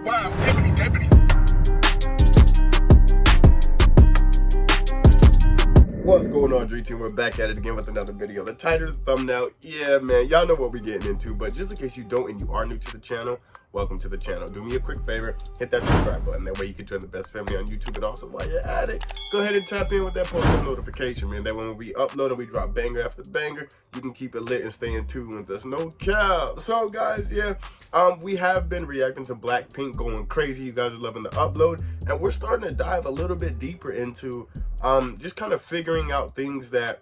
Wow, deputy, deputy. What's going on, DreamTeam? We're back at it again with another video. The title, the thumbnail, yeah, man, y'all know what we're getting into, but just in case you don't and you are new to the channel, welcome to the channel. Do me a quick favor, hit that subscribe button. That way you can join the best family on YouTube, and also while you're at it, go ahead and tap in with that post notification, man. That when we upload and we drop banger after banger, you can keep it lit and stay in tune with us. No cap. So guys, yeah, we have been reacting to BLACKPINK going crazy. You guys are loving the upload, and we're starting to dive a little bit deeper into just kind of figuring out things that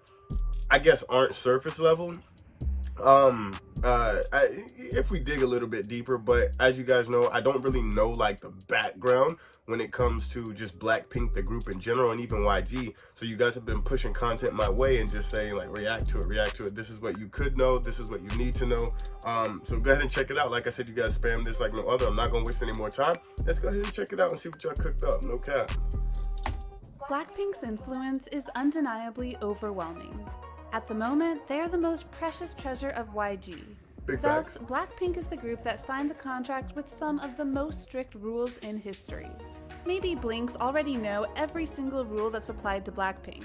I guess aren't surface level if we dig a little bit deeper. But as you guys know, I don't really know like the background when it comes to just BLACKPINK, the group in general, and even YG. So you guys have been pushing content my way and just saying like, react to it. This is what you could know, this is what you need to know. So go ahead and check it out. Like I said, you guys spam this like no other. I'm not gonna waste any more time. Let's go ahead and check it out and see what y'all cooked up. No cap. BLACKPINK's influence is undeniably overwhelming. At the moment, they are the most precious treasure of YG. Big Thus, facts. BLACKPINK is the group that signed the contract with some of the most strict rules in history. Maybe Blinks already know every single rule that's applied to BLACKPINK.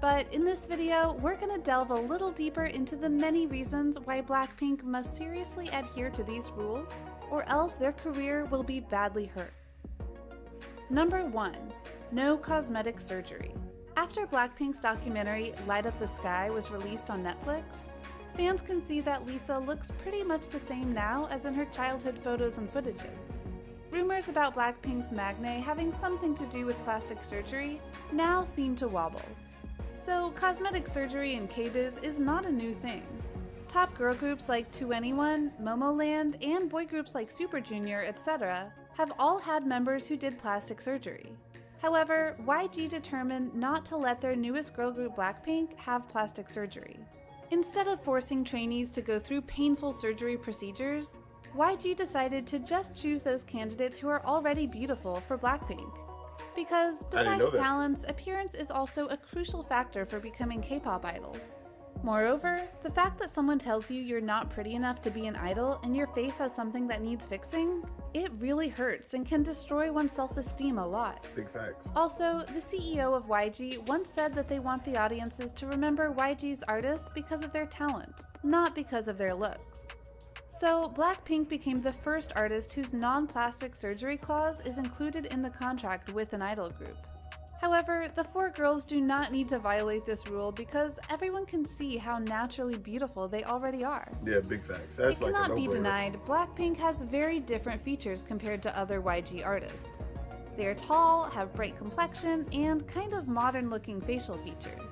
But in this video, we're gonna delve a little deeper into the many reasons why BLACKPINK must seriously adhere to these rules, or else their career will be badly hurt. Number 1. No cosmetic surgery. After BLACKPINK's documentary Light Up the Sky was released on Netflix, fans can see that Lisa looks pretty much the same now as in her childhood photos and footages. Rumors about BLACKPINK's Magne having something to do with plastic surgery now seem to wobble. So cosmetic surgery in K-Biz is not a new thing. Top girl groups like 2NE1, Momoland, and boy groups like Super Junior, etc. have all had members who did plastic surgery. However, YG determined not to let their newest girl group BLACKPINK have plastic surgery. Instead of forcing trainees to go through painful surgery procedures, YG decided to just choose those candidates who are already beautiful for BLACKPINK. Because besides talents, appearance is also a crucial factor for becoming K-pop idols. Moreover, the fact that someone tells you you're not pretty enough to be an idol and your face has something that needs fixing, it really hurts and can destroy one's self-esteem a lot. Big facts. Also, the CEO of YG once said that they want the audiences to remember YG's artists because of their talents, not because of their looks. So, BLACKPINK became the first artist whose non-plastic surgery clause is included in the contract with an idol group. However, the four girls do not need to violate this rule because everyone can see how naturally beautiful they already are. Yeah, big facts. That's it like cannot a be no-brainer. denied, BLACKPINK has very different features compared to other YG artists. They are tall, have bright complexion, and kind of modern-looking facial features.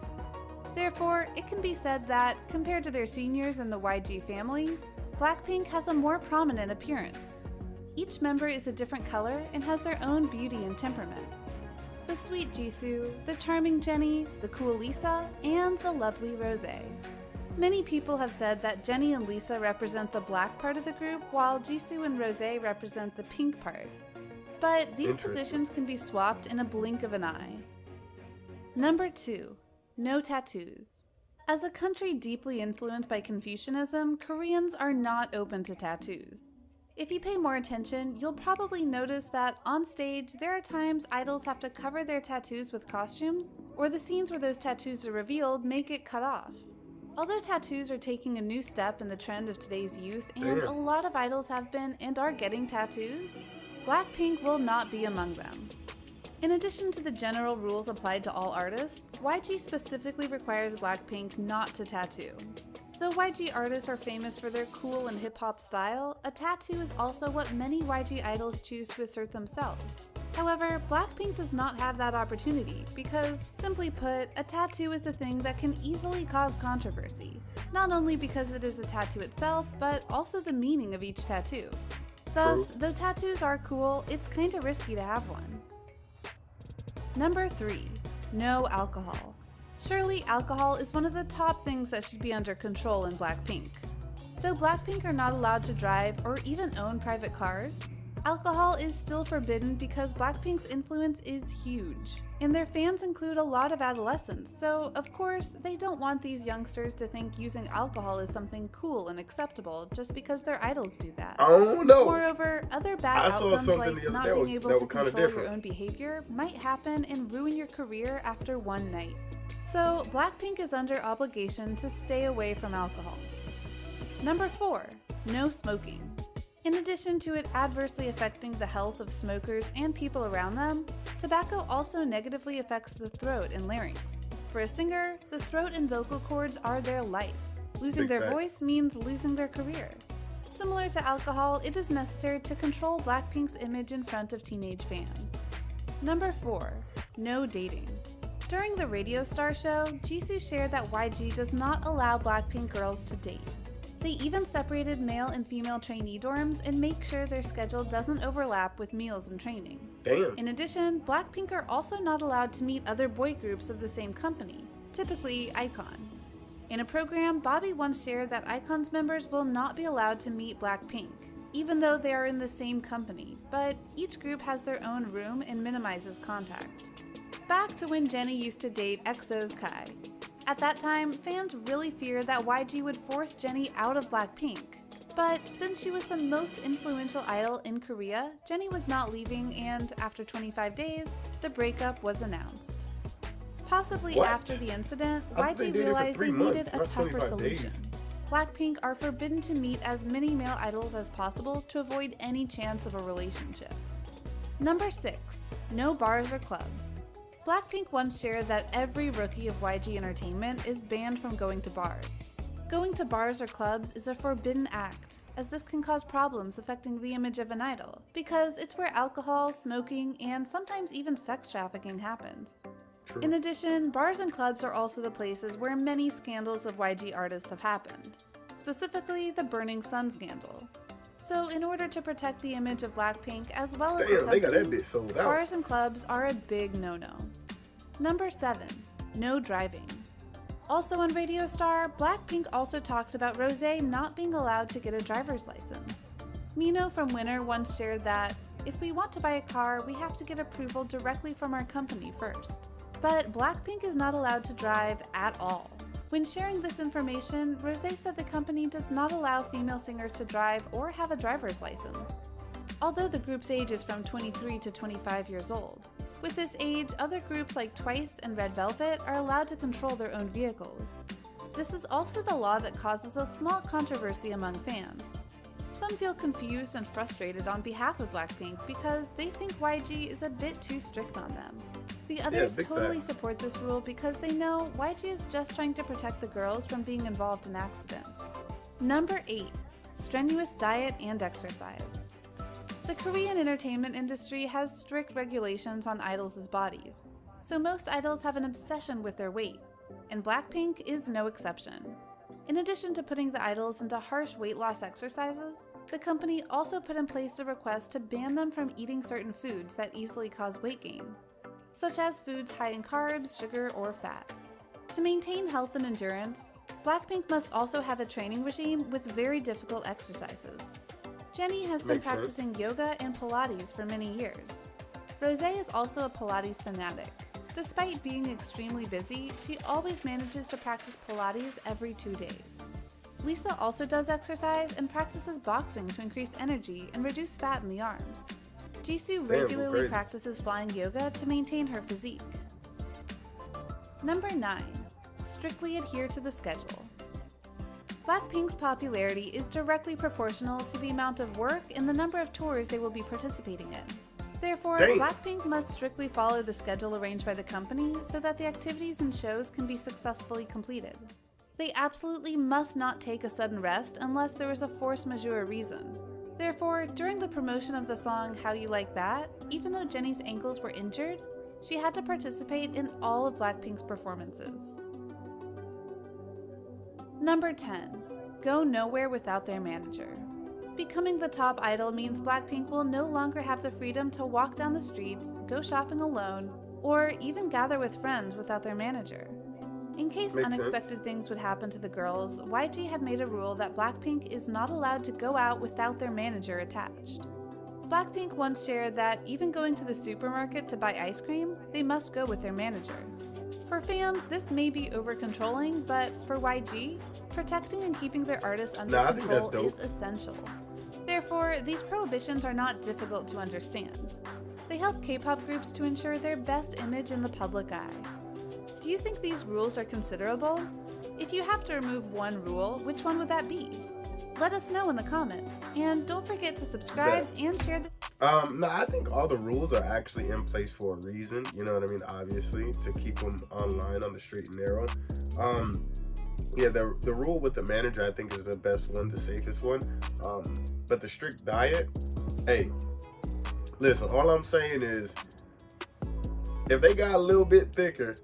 Therefore, it can be said that, compared to their seniors in the YG family, BLACKPINK has a more prominent appearance. Each member is a different color and has their own beauty and temperament. The sweet Jisoo, the charming Jennie, the cool Lisa, and the lovely Rosé. Many people have said that Jennie and Lisa represent the black part of the group, while Jisoo and Rosé represent the pink part. But these positions can be swapped in a blink of an eye. Number 2. No tattoos. As a country deeply influenced by Confucianism, Koreans are not open to tattoos. If you pay more attention, you'll probably notice that on stage, there are times idols have to cover their tattoos with costumes, or the scenes where those tattoos are revealed make it cut off. Although tattoos are taking a new step in the trend of today's youth, and a lot of idols have been and are getting tattoos, BLACKPINK will not be among them. In addition to the general rules applied to all artists, YG specifically requires BLACKPINK not to tattoo. Though YG artists are famous for their cool and hip-hop style, a tattoo is also what many YG idols choose to assert themselves. However, BLACKPINK does not have that opportunity because, simply put, a tattoo is a thing that can easily cause controversy, not only because it is a tattoo itself, but also the meaning of each tattoo. Thus, though tattoos are cool, it's kinda risky to have one. Number 3. No alcohol. Surely alcohol is one of the top things that should be under control in BLACKPINK. Though BLACKPINK are not allowed to drive or even own private cars, Alcohol is still forbidden because Blackpink's influence is huge, and their fans include a lot of adolescents, so of course they don't want these youngsters to think using alcohol is something cool and acceptable just because their idols do that. Oh no! Moreover, other bad outcomes like not being able to control your own behavior might happen and ruin your career after one night. So Blackpink is under obligation to stay away from alcohol. Number 4. No smoking. In addition to it adversely affecting the health of smokers and people around them, tobacco also negatively affects the throat and larynx. For a singer, the throat and vocal cords are their life. Losing their voice means losing their career. Similar to alcohol, it is necessary to control Blackpink's image in front of teenage fans. Number 4. No dating. During the Radio Star show, Jisoo shared that YG does not allow Blackpink girls to date. They even separated male and female trainee dorms and make sure their schedule doesn't overlap with meals and training. Damn. In addition, Blackpink are also not allowed to meet other boy groups of the same company, typically iKON. In a program, Bobby once shared that iKON's members will not be allowed to meet Blackpink, even though they are in the same company, but each group has their own room and minimizes contact. Back to when Jennie used to date EXO's Kai. At that time, fans really feared that YG would force Jennie out of Blackpink. But since she was the most influential idol in Korea, Jennie was not leaving, and after 25 days, the breakup was announced. Possibly after the incident, YG realized they needed a tougher solution. Blackpink are forbidden to meet as many male idols as possible to avoid any chance of a relationship. Number 6. No bars or clubs. Blackpink once shared that every rookie of YG Entertainment is banned from going to bars. Going to bars or clubs is a forbidden act, as this can cause problems affecting the image of an idol, because it's where alcohol, smoking, and sometimes even sex trafficking happens. True. In addition, bars and clubs are also the places where many scandals of YG artists have happened, specifically the Burning Sun scandal. So in order to protect the image of Blackpink as well as the company, they got that bitch sold out. Bars and clubs are a big no-no. Number 7. No driving. Also on Radio Star, Blackpink also talked about Rosé not being allowed to get a driver's license. Mino from Winner once shared that, if we want to buy a car, we have to get approval directly from our company first. But Blackpink is not allowed to drive at all. When sharing this information, Rosé said the company does not allow female singers to drive or have a driver's license, although the group's age is from 23 to 25 years old. With this age, other groups like Twice and Red Velvet are allowed to control their own vehicles. This is also the law that causes a small controversy among fans. Some feel confused and frustrated on behalf of Blackpink because they think YG is a bit too strict on them. The others totally support this rule because they know YG is just trying to protect the girls from being involved in accidents. Number 8. Strenuous diet and exercise. The Korean entertainment industry has strict regulations on idols' bodies, so most idols have an obsession with their weight, and Blackpink is no exception. In addition to putting the idols into harsh weight loss exercises, the company also put in place a request to ban them from eating certain foods that easily cause weight gain, such as foods high in carbs, sugar, or fat. To maintain health and endurance, Blackpink must also have a training regime with very difficult exercises. Jennie has been practicing yoga and Pilates for many years. Rosé is also a Pilates fanatic. Despite being extremely busy, she always manages to practice Pilates every 2 days. Lisa also does exercise and practices boxing to increase energy and reduce fat in the arms. Jisoo regularly practices flying yoga to maintain her physique. Number 9. Strictly adhere to the schedule. Blackpink's popularity is directly proportional to the amount of work and the number of tours they will be participating in. Therefore, Blackpink must strictly follow the schedule arranged by the company so that the activities and shows can be successfully completed. They absolutely must not take a sudden rest unless there is a force majeure reason. Therefore, during the promotion of the song How You Like That, even though Jennie's ankles were injured, she had to participate in all of Blackpink's performances. Number 10. Go nowhere without their manager. Becoming the top idol means Blackpink will no longer have the freedom to walk down the streets, go shopping alone, or even gather with friends without their manager. In case unexpected things would happen to the girls, YG had made a rule that Blackpink is not allowed to go out without their manager attached. BLACKPINK once shared that even going to the supermarket to buy ice cream, they must go with their manager. For fans, this may be over-controlling, but for YG, protecting and keeping their artists under control is essential. Therefore, these prohibitions are not difficult to understand. They help K-pop groups to ensure their best image in the public eye. Do you think these rules are considerable? If you have to remove one rule, which one would that be? Let us know in the comments, and don't forget to subscribe and share the... No, I think all the rules are actually in place for a reason, you know what I mean, obviously, to keep them online on the straight and narrow. Yeah, the rule with the manager, I think, is the best one, the safest one. But the strict diet, hey, listen, all I'm saying is, if they got a little bit thicker,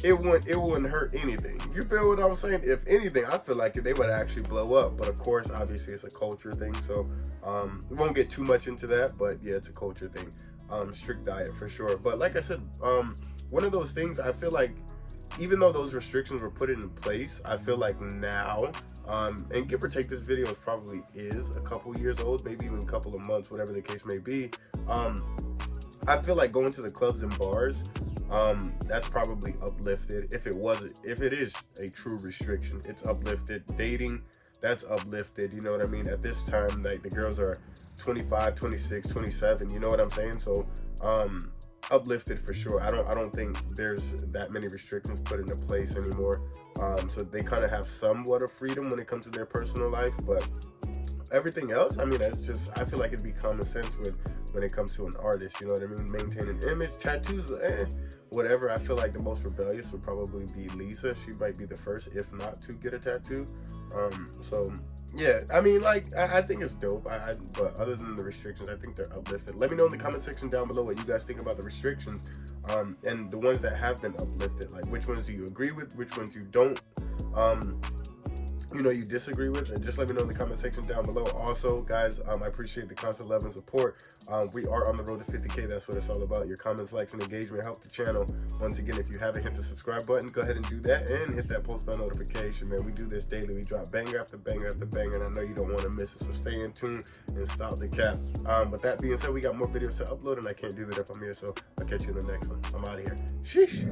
it wouldn't hurt anything. You feel what I'm saying? If anything, I feel like they would actually blow up. But of course, obviously, it's a culture thing, so we won't get too much into that. But yeah, it's a culture thing. Strict diet for sure. But like I said, one of those things, I feel like, even though those restrictions were put in place, I feel like now, and give or take, this video probably is a couple years old, maybe even a couple of months, whatever the case may be. I feel like going to the clubs and bars, that's probably uplifted. If it is a true restriction, it's uplifted. Dating, that's uplifted, you know what I mean? At this time, like, the girls are 25, 26, 27, you know what I'm saying? So, uplifted for sure. I don't think there's that many restrictions put into place anymore. So they kind of have somewhat of freedom when it comes to their personal life, but everything else, I mean, it's just, I feel like it'd be common sense when it comes to an artist, you know what I mean? Maintain an image, tattoos, whatever. I feel like the most rebellious would probably be Lisa. She might be the first, if not to get a tattoo. So yeah, I mean, like, I think it's dope. But other than the restrictions, I think they're uplifted. Let me know in the comment section down below what you guys think about the restrictions, and the ones that have been uplifted. Like, which ones do you agree with? Which ones you don't? You know, you disagree with, and just let me know in the comment section down below. Also, guys, I appreciate the constant love and support. We are on the road to 50K. That's what it's all about. Your comments, likes, and engagement help the channel. Once again, if you haven't hit the subscribe button, go ahead and do that, and hit that post bell notification, man. We do this daily. We drop banger after banger after banger, and I know you don't want to miss it, so stay in tune and stop the cap. But that being said, we got more videos to upload, and I can't do that if I'm here, so I'll catch you in the next one. I'm out of here. Sheesh.